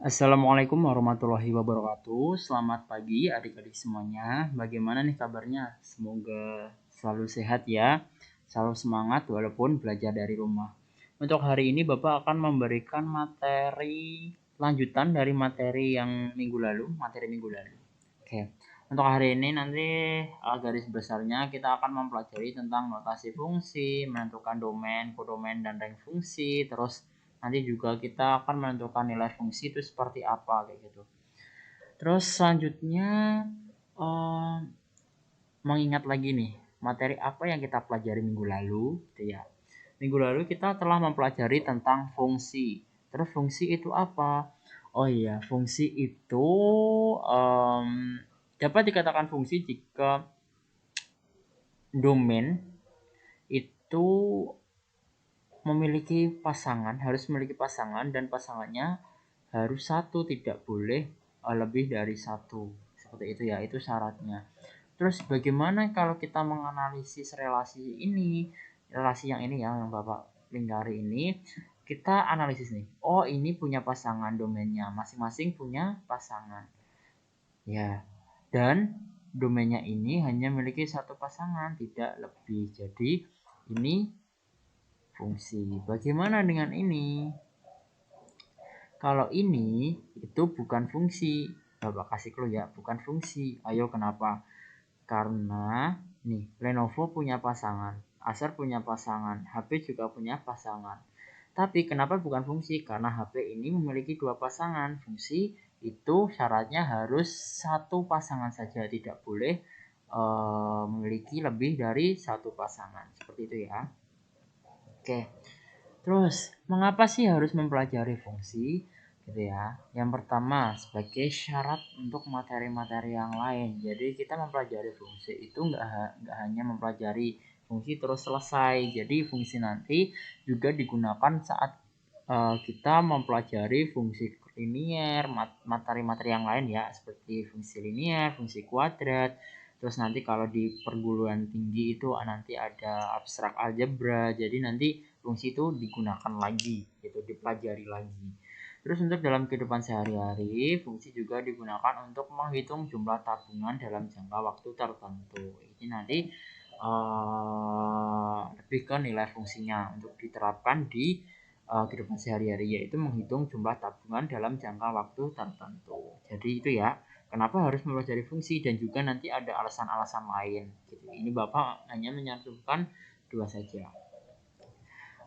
Assalamualaikum warahmatullahi wabarakatuh. Selamat pagi adik-adik semuanya. Bagaimana nih kabarnya? Semoga selalu sehat ya. Selalu semangat walaupun belajar dari rumah. Untuk hari ini Bapak akan memberikan materi lanjutan dari materi yang minggu lalu, Oke. Untuk hari ini nanti garis besarnya kita akan mempelajari tentang notasi fungsi, menentukan domain, kodomain, dan rank fungsi, terus nanti juga kita akan menentukan nilai fungsi itu seperti apa kayak gitu. Terus selanjutnya eh, mengingat lagi nih materi apa yang kita pelajari minggu lalu gitu ya. Minggu lalu kita telah mempelajari tentang fungsi. Terus fungsi itu apa? Oh iya, fungsi itu em, dapat dikatakan fungsi jika domain itu harus memiliki pasangan dan pasangannya harus satu, tidak boleh lebih dari satu. Seperti itu ya, itu syaratnya. Terus bagaimana kalau kita menganalisis relasi yang ini ya, yang Bapak lingkari ini, kita analisis nih. Oh, ini punya pasangan domainnya, masing-masing punya pasangan. Ya, dan domainnya ini hanya memiliki satu pasangan, tidak lebih. Jadi, ini fungsi. Bagaimana dengan ini? Kalau ini itu bukan fungsi. Bapak kasih clue ya, bukan fungsi. Ayo kenapa? Karena nih, Lenovo punya pasangan, Acer punya pasangan, HP juga punya pasangan. Tapi kenapa bukan fungsi? Karena HP ini memiliki dua pasangan. Fungsi itu syaratnya harus satu pasangan saja, tidak boleh memiliki lebih dari satu pasangan. Seperti itu ya. Oke. Terus, mengapa sih harus mempelajari fungsi? Gitu ya. Yang pertama, sebagai syarat untuk materi-materi yang lain. Jadi kita mempelajari fungsi itu nggak hanya mempelajari fungsi terus selesai. Jadi fungsi nanti juga digunakan saat kita mempelajari fungsi linier, materi-materi yang lain ya, seperti fungsi linier, fungsi kuadrat. Terus nanti kalau di perguruan tinggi itu nanti ada abstrak algebra. Jadi nanti fungsi itu digunakan lagi, gitu, dipelajari lagi. Terus untuk dalam kehidupan sehari-hari, fungsi juga digunakan untuk menghitung jumlah tabungan dalam jangka waktu tertentu. Ini nanti lebih ke nilai fungsinya untuk diterapkan di kehidupan sehari-hari, yaitu menghitung jumlah tabungan dalam jangka waktu tertentu. Jadi itu ya, kenapa harus mempelajari fungsi dan juga nanti ada alasan-alasan lain. Gitu. Ini Bapak hanya menyantumkan dua saja.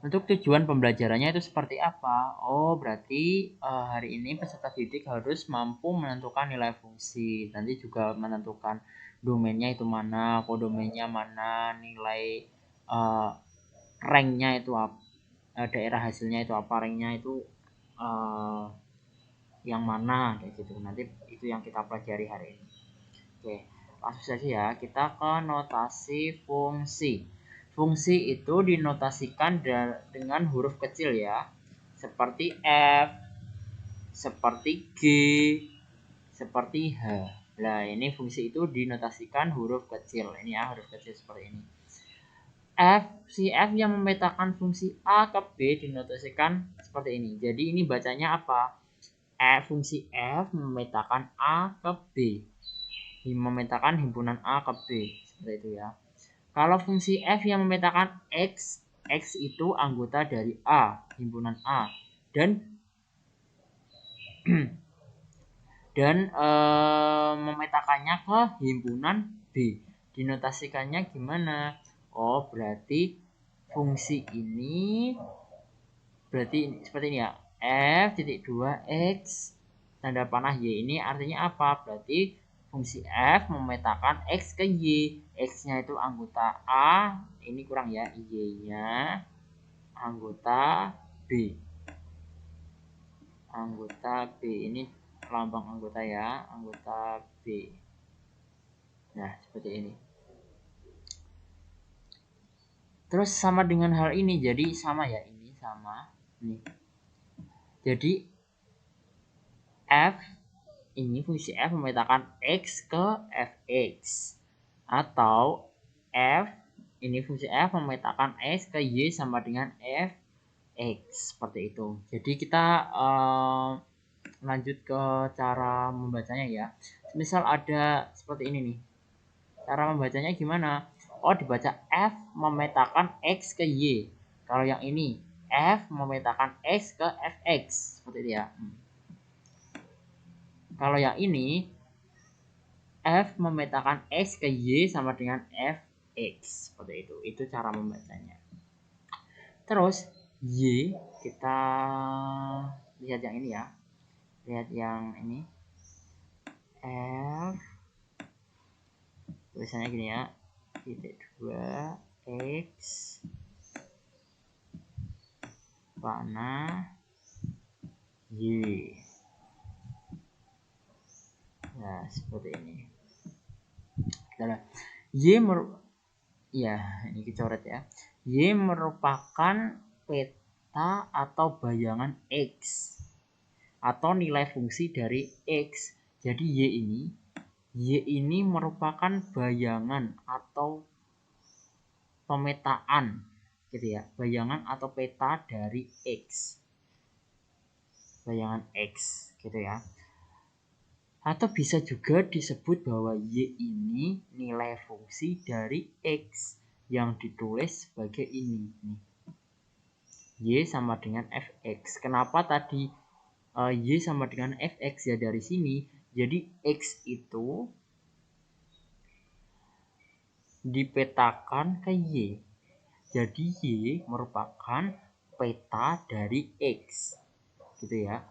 Untuk tujuan pembelajarannya itu seperti apa? Oh, berarti hari ini peserta didik harus mampu menentukan nilai fungsi. Nanti juga menentukan domainnya itu mana, kodomainnya mana, nilai uh, ranknya itu apa, daerah hasilnya itu apa, ranknya itu uh, yang mana, kayak gitu. Nanti itu yang kita pelajari hari ini. Oke, langsung saja ya, kita ke notasi fungsi. Fungsi itu dinotasikan dengan huruf kecil ya, seperti F, seperti G, seperti H. Nah, ini fungsi itu dinotasikan huruf kecil. Ini ya, huruf kecil seperti ini. Si F yang memetakan fungsi A ke B dinotasikan seperti ini. Jadi ini bacanya apa? Fungsi F memetakan A ke B. Memetakan himpunan A ke B. Seperti itu ya. Kalau fungsi F yang memetakan X, X itu anggota dari A, himpunan A. Dan memetakannya ke himpunan B. Dinotasikannya gimana? Oh, berarti fungsi ini berarti seperti ini ya. F titik 2 X tanda panah Y ini artinya apa? Berarti fungsi F memetakan X ke Y. X-nya itu anggota A, ini kurang ya, Y-nya anggota B. Anggota B ini lambang anggota ya, anggota B. Nah, seperti ini. Terus sama dengan hal ini, jadi sama ya, ini sama. Nih. Jadi F ini fungsi F memetakan X ke Fx. Atau F ini fungsi F memetakan X ke Y sama dengan Fx. Seperti itu. Jadi kita lanjut ke cara membacanya ya. Misal ada seperti ini nih. Cara membacanya gimana? Oh, dibaca F memetakan X ke Y. Kalau yang ini F memetakan X ke Fx seperti itu ya. Kalau yang ini F memetakan X ke Y sama dengan Fx seperti itu. Itu cara membacanya. Terus Y kita lihat yang ini ya. Lihat yang ini. F tulisannya gini ya. Titik 2 X panah Y. Nah, seperti ini. Y ya, ini dicoret ya. Y merupakan peta atau bayangan X atau nilai fungsi dari X. Jadi Y ini merupakan bayangan atau pemetaan gitu ya. Bayangan atau peta dari X. Bayangan X gitu ya. Atau bisa juga disebut bahwa Y ini nilai fungsi dari X yang ditulis sebagai ini. Y sama dengan Fx. Kenapa tadi Y sama dengan Fx ya dari sini? Jadi X itu dipetakan ke Y. Jadi Y merupakan peta dari X. Gitu ya.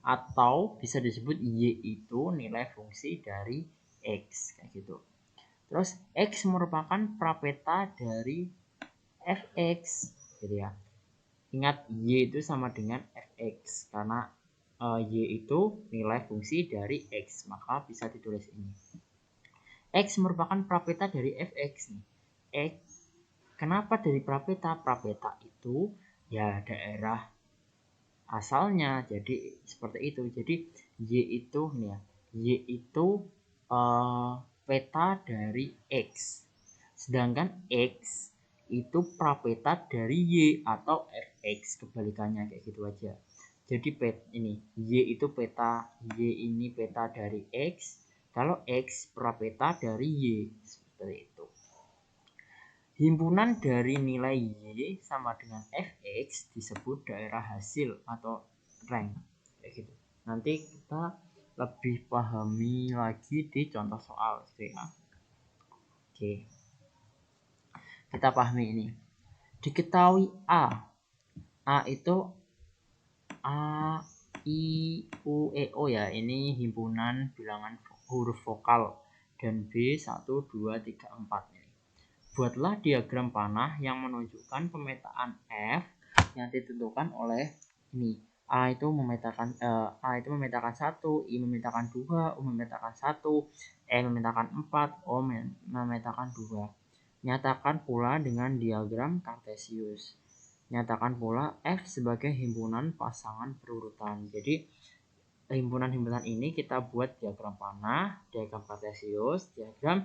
Atau bisa disebut Y itu nilai fungsi dari X kayak gitu. Terus X merupakan prapeta dari Fx gitu ya. Ingat Y itu sama dengan Fx karena Y itu nilai fungsi dari X, maka bisa ditulis ini. X merupakan prapeta dari Fx nih. X kenapa dari prapeta? Prapeta itu ya daerah asalnya, jadi seperti itu. Jadi Y itu nih ya, Y itu peta dari X, sedangkan X itu prapeta dari Y atau Fx, kebalikannya kayak gitu aja. Jadi ini Y itu peta, Y ini peta dari X, kalau X prapeta dari Y, seperti itu. Himpunan dari nilai Y sama dengan Fx disebut daerah hasil atau rank kayak gitu. Nanti kita lebih pahami lagi di contoh soal gitu ya. Oke. Kita pahami ini. Diketahui A itu A I U E O ya. Ini himpunan bilangan huruf vokal dan B 1 2 3 4 ini. Buatlah diagram panah yang menunjukkan pemetaan F yang ditentukan oleh ini. A itu memetakan 1, I memetakan 2, U memetakan 1, E memetakan 4, O memetakan 2. Nyatakan pula dengan diagram Kartesius. Nyatakan pula F sebagai himpunan pasangan berurutan. Jadi himpunan-himpunan ini kita buat diagram panah, diagram Kartesius, diagram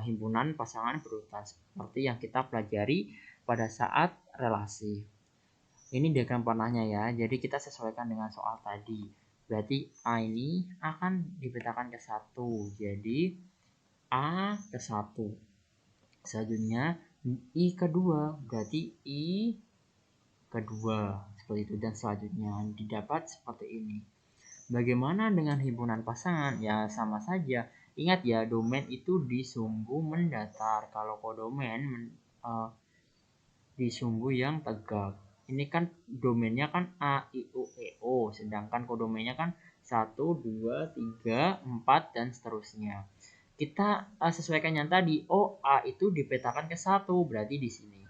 himpunan pasangan berurutan seperti yang kita pelajari pada saat relasi. Ini diagram panahnya ya, jadi kita sesuaikan dengan soal tadi. Berarti A ini akan dipetakan ke 1, jadi A ke 1. Selanjutnya I kedua, berarti I kedua, seperti itu, dan selanjutnya didapat seperti ini. Bagaimana dengan himpunan pasangan? Ya sama saja. Ingat ya, domain itu di sumbu mendatar. Kalau kodomain di sumbu yang tegak. Ini kan domainnya kan A, I, U, E, O. Sedangkan kodomainnya kan 1, 2, 3, 4, dan seterusnya. Kita sesuaikan yang tadi. Oh, A itu dipetakan ke 1, berarti di sini.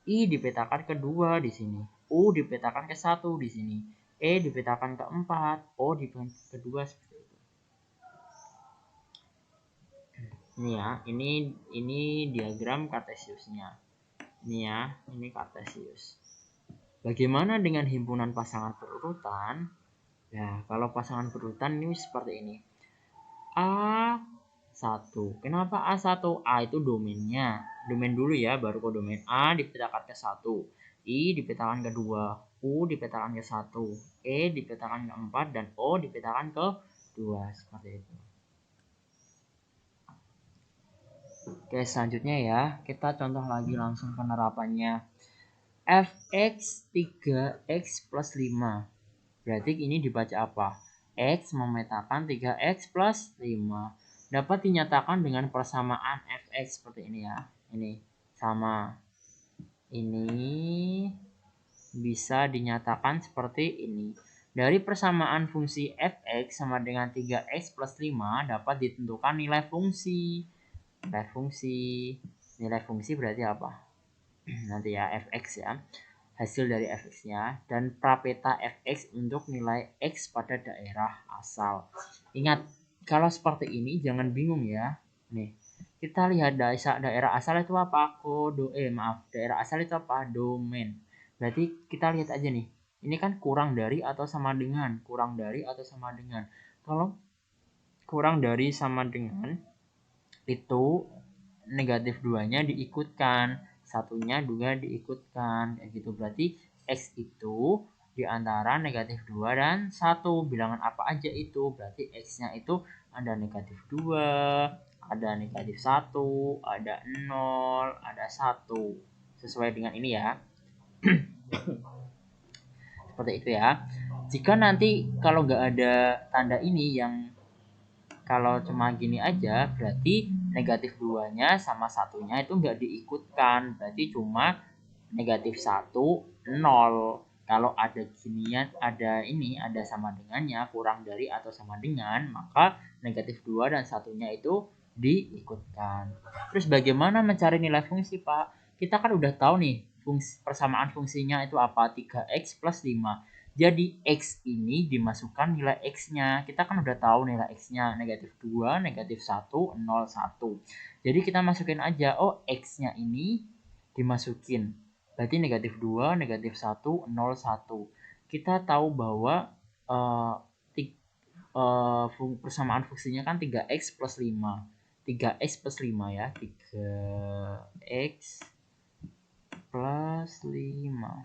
I dipetakan ke 2 di sini. U dipetakan ke 1 di sini. E dipetakan ke 4, O dipetakan ke 2, seperti itu. Ini ya, ini diagram Kartesiusnya. Ini ya, ini Kartesius. Bagaimana dengan himpunan pasangan berurutan? Nah, kalau pasangan berurutan ini seperti ini. A1. Kenapa A1? A itu domainnya. Domain dulu ya, baru kodomain. A dipetakan ke 1. I dipetakan ke 2, U dipetakan ke 1, E dipetakan ke 4, dan O dipetakan ke 2. Seperti itu. Oke, selanjutnya ya, kita contoh lagi langsung penerapannya. Fx 3x plus 5. Berarti ini dibaca apa? X memetakan 3x plus 5. Dapat dinyatakan dengan persamaan fx seperti ini ya. Ini sama. Ini bisa dinyatakan seperti ini. Dari persamaan fungsi fx sama dengan 3x plus 5 dapat ditentukan nilai fungsi. Nilai fungsi berarti apa? Nanti ya, fx ya. Hasil dari fx-nya dan prapeta fx untuk nilai x pada daerah asal. Ingat, kalau seperti ini jangan bingung ya. Nih, kita lihat daerah asal itu apa? Daerah asal itu apa? Domain. Berarti kita lihat aja nih. Ini kan kurang dari atau sama dengan, kurang dari atau sama dengan. Kalau kurang dari sama dengan itu negatif 2-nya diikutkan, satunya juga diikutkan, kayak gitu. Berarti X itu di antara negatif 2 dan 1. Bilangan apa aja itu? Berarti X-nya itu ada negatif 2, ada negatif 1, ada 0, ada 1. Sesuai dengan ini ya. Seperti itu ya. Jika nanti kalau nggak ada tanda ini, yang kalau cuma gini aja, berarti negatif 2-nya sama satunya itu nggak diikutkan. Berarti cuma negatif 1, 0. Kalau ada ginian, ada sama dengannya, kurang dari atau sama dengan, maka negatif 2 dan satunya itu diikutkan. Terus bagaimana mencari nilai fungsi, Pak? Kita kan udah tahu nih, persamaan fungsinya itu apa? 3x plus 5. Jadi X ini dimasukkan nilai X-nya. Kita kan udah tahu nilai X-nya negatif 2, negatif 1, 0, 1. Jadi kita masukin aja, oh X-nya ini dimasukin. Berarti negatif 2, negatif 1, 0, 1. Kita tahu bahwa persamaan fungsinya kan 3x plus 5. 3x plus 5 ya. 3x plus 5.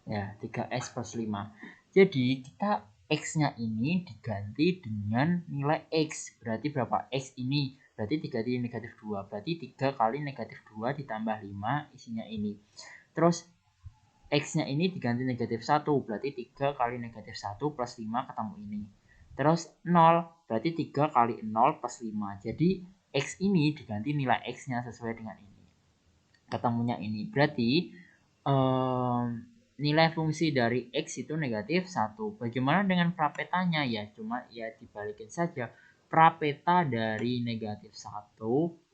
Ya, 3x plus 5. Jadi kita x-nya ini diganti dengan nilai x. Berarti berapa? X ini berarti 3 kali negatif 2. Berarti 3 kali negatif 2 ditambah 5 isinya ini. Terus x-nya ini diganti negatif 1. Berarti 3 kali negatif 1 plus 5 ketemu ini. Terus 0. Berarti 3 kali 0 plus 5. Jadi x ini diganti nilai x-nya sesuai dengan ini. Ketemunya ini. Berarti nilai fungsi dari X itu negatif 1. Bagaimana dengan prapetanya? Ya cuma ya dibalikin saja. Prapeta dari negatif 1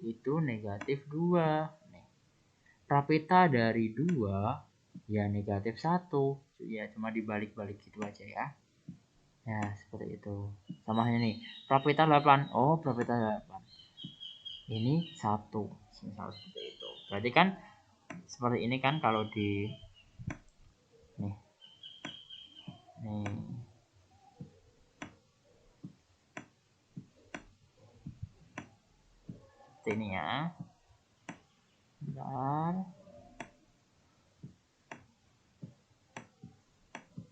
itu negatif 2. Prapeta dari 2 ya negatif 1. Ya cuma dibalik-balik gitu aja ya. Ya seperti itu. Sama nih. Prapeta 8. Oh prapeta 8. Ini 1. Misal seperti itu. Berarti kan seperti ini kan kalau di nih ini ya. Bentar.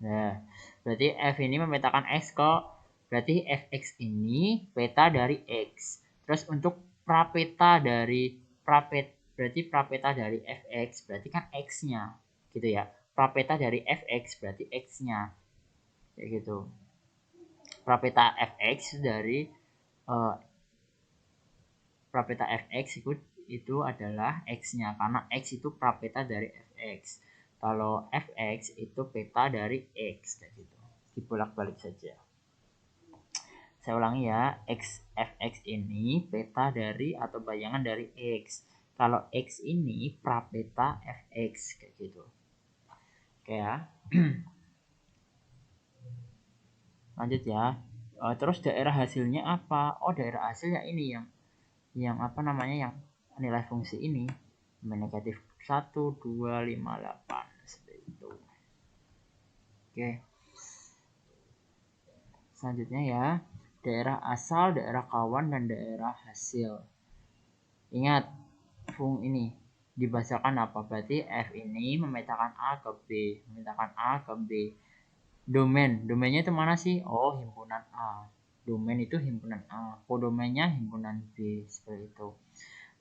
Nah, berarti F ini memetakan X kok. Berarti Fx ini peta dari X. Terus untuk berarti prapeta dari Fx berarti kan X-nya. Gitu ya. Prapeta dari Fx berarti X-nya. Kayak gitu. Prapeta Fx dari prapeta Fx itu adalah X-nya karena X itu prapeta dari Fx. Kalau Fx itu peta dari X kayak gitu. Dibolak-balik saja. Saya ulangi ya, Fx ini peta dari atau bayangan dari X. Kalau X ini prapeta Fx kayak gitu. Oke ya. Lanjut ya. Terus daerah hasilnya apa? Oh, daerah hasilnya ini yang apa namanya, yang nilai fungsi ini negatif 1, 2, 5, 8 seperti itu. Oke. Selanjutnya ya, daerah asal, daerah kawan, dan daerah hasil. Ingat, ini dibacakan apa? Berarti F ini memetakan A ke B, memetakan A ke B. Domainnya itu mana sih? Oh, himpunan A. Domain itu himpunan A, kodomennya himpunan B, seperti itu.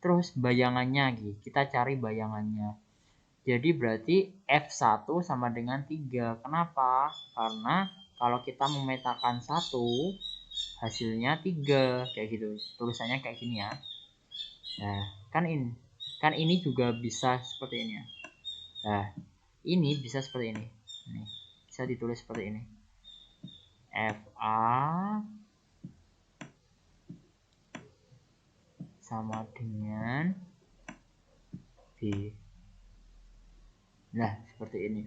Terus bayangannya, kita cari bayangannya. Jadi berarti F1 sama dengan 3. Kenapa? Karena kalau kita memetakan 1, hasilnya 3. Kayak gitu. Tulisannya kayak gini ya. Nah, kan ini juga bisa seperti ini ya. Nah, ini bisa seperti ini. Nih, bisa ditulis seperti ini. FA sama dengan B. Nah, seperti ini.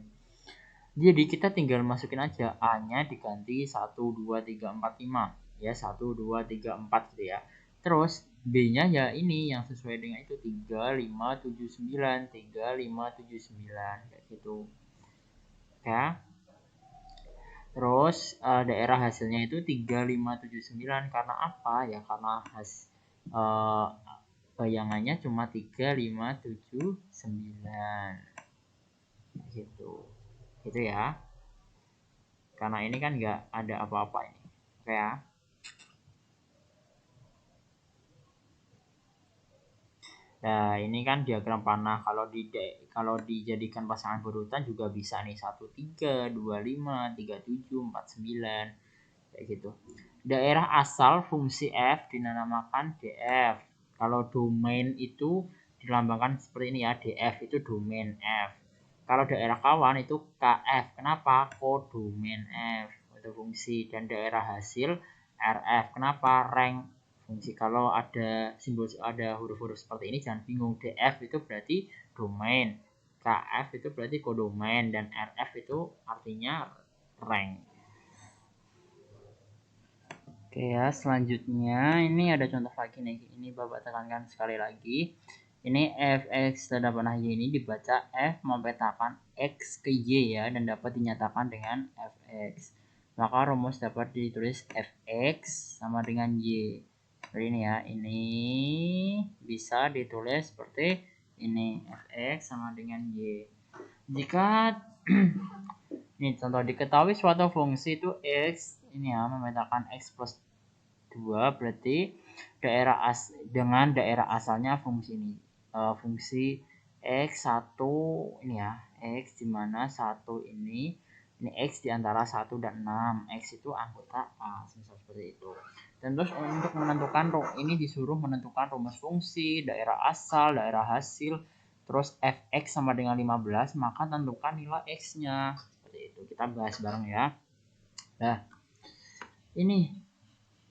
Jadi kita tinggal masukin aja A-nya diganti 1 2 3 4 5 ya, 1 2 3 4 gitu ya. Terus B-nya ya ini yang sesuai dengan itu 3 5 7 9 3 5 7 9 kayak gitu. Ya. Terus daerah hasilnya itu 3 5 7 9 karena apa? Ya karena bayangannya cuma 3 5 7 9 gitu. Gitu ya. Karena ini kan nggak ada apa-apa ini. Oke ya. Nah, ini kan diagram panah. Kalau dijadikan pasangan berurutan juga bisa nih 1 3 2 5 3 7 4 9 kayak gitu. Daerah asal fungsi F dinamakan DF. Kalau domain itu dilambangkan seperti ini ya, DF itu domain F. Kalau daerah kawan itu KF. Kenapa? Kodomain F itu fungsi, dan daerah hasil RF. Kenapa? Rank fungsi. Kalau ada simbol, ada huruf-huruf seperti ini jangan bingung. DF itu berarti domain, KF itu berarti kodomain, dan RF itu artinya rank. Oke ya, selanjutnya ini ada contoh lagi nih. Ini Bapak tekankan sekali lagi. Ini fx tanda panah y ini dibaca f memetakan x ke y ya, dan dapat dinyatakan dengan fx. Maka rumus dapat ditulis fx sama dengan y. Seperti ini ya. Ini bisa ditulis seperti ini, fx sama dengan y. Jika ini contoh, diketahui suatu fungsi itu x ini ya memetakan x plus 2, berarti dengan daerah asalnya fungsi ini, fungsi x1 ini ya, x dimana 1 ini x diantara 1 dan 6, x itu anggota A, misal seperti itu. Dan terus untuk menentukan ini disuruh menentukan rumus fungsi, daerah asal, daerah hasil, terus fx sama dengan 15, maka tentukan nilai x-nya. Seperti itu, kita bahas bareng ya. Nah, ini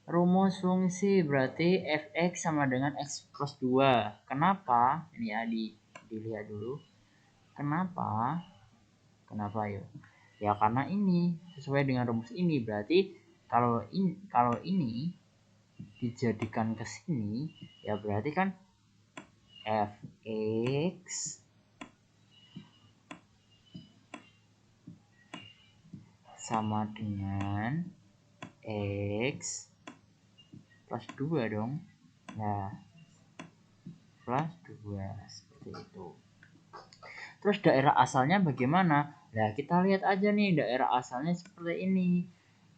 rumus fungsi berarti fx sama dengan x plus 2. Kenapa? Ini ya, dilihat dulu. Kenapa yuk? Ya karena ini sesuai dengan rumus ini, berarti kalau ini dijadikan ke sini ya berarti kan fx sama dengan x plus 2 dong. Nah, plus 2 seperti itu. Terus daerah asalnya bagaimana? Nah, kita lihat aja nih daerah asalnya seperti ini.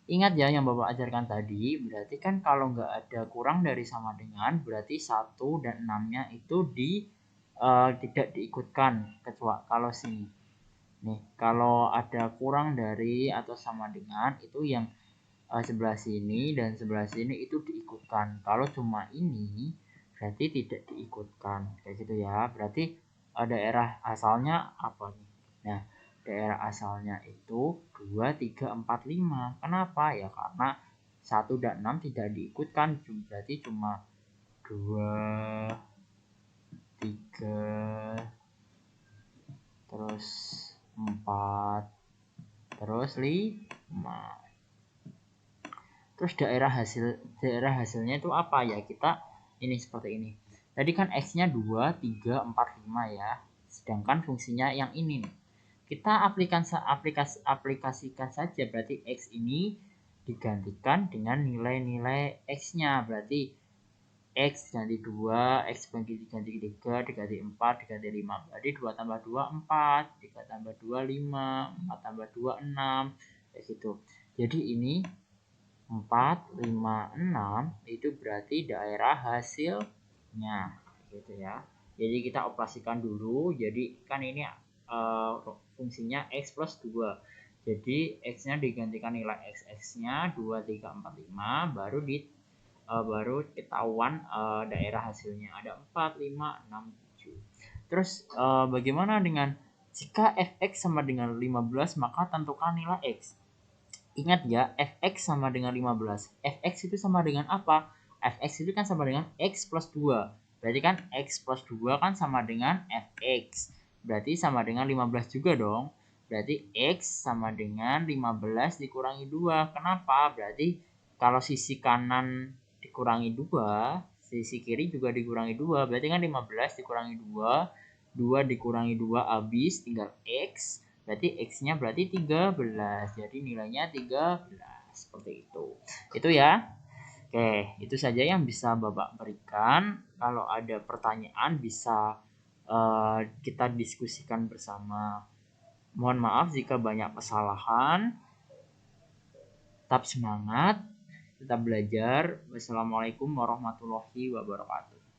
Ingat ya yang Bapak ajarkan tadi, berarti kan kalau nggak ada kurang dari sama dengan, berarti 1 dan 6-nya itu tidak diikutkan, kecuali kalau sini. Nih, kalau ada kurang dari atau sama dengan, itu yang sebelah sini dan sebelah sini itu diikutkan. Kalau cuma ini, berarti tidak diikutkan. Kayak gitu ya. Berarti daerah asalnya apa nih? Nah, daerah asalnya itu 2, 3, 4, 5. Kenapa? Ya karena 1 dan 6 tidak diikutkan, berarti cuma 2, 3, terus 4, terus 5. Terus daerah hasilnya itu apa ya? Kita ini seperti ini. Tadi kan x-nya 2, 3, 4, 5 ya. Sedangkan fungsinya yang ini nih. Kita aplikasikan saja, berarti x ini digantikan dengan nilai-nilai x-nya. Berarti X diganti 2, X diganti 3, diganti 4, diganti 5. Berarti 2 tambah 2, 4. 3 tambah 2, 5. 4 tambah 2, 6. Kayak gitu. Jadi ini 4, 5, 6 itu berarti daerah hasilnya. Gitu ya. Jadi kita operasikan dulu. Jadi kan ini fungsinya X plus 2. Jadi X-nya digantikan nilai X-nya 2, 3, 4, 5. Baru ketahuan daerah hasilnya ada 4, 5, 6, 7. Terus bagaimana dengan jika fx sama dengan 15 maka tentukan nilai x. Ingat ya, fx sama dengan 15. Fx itu sama dengan apa? Fx itu kan sama dengan x plus 2. Berarti kan x plus 2 kan sama dengan fx. Berarti sama dengan 15 juga dong. Berarti x sama dengan 15 dikurangi 2. Kenapa? Berarti kalau sisi kanan dikurangi 2, sisi kiri juga dikurangi 2. Berarti kan 15 dikurangi 2, 2 dikurangi 2 habis, tinggal x. Berarti x-nya berarti 13. Jadi nilainya 13. Seperti itu. Itu ya. Oke, itu saja yang bisa Bapak berikan. Kalau ada pertanyaan bisa kita diskusikan bersama. Mohon maaf jika banyak kesalahan. Tetap semangat, tetap belajar. Wassalamualaikum warahmatullahi wabarakatuh.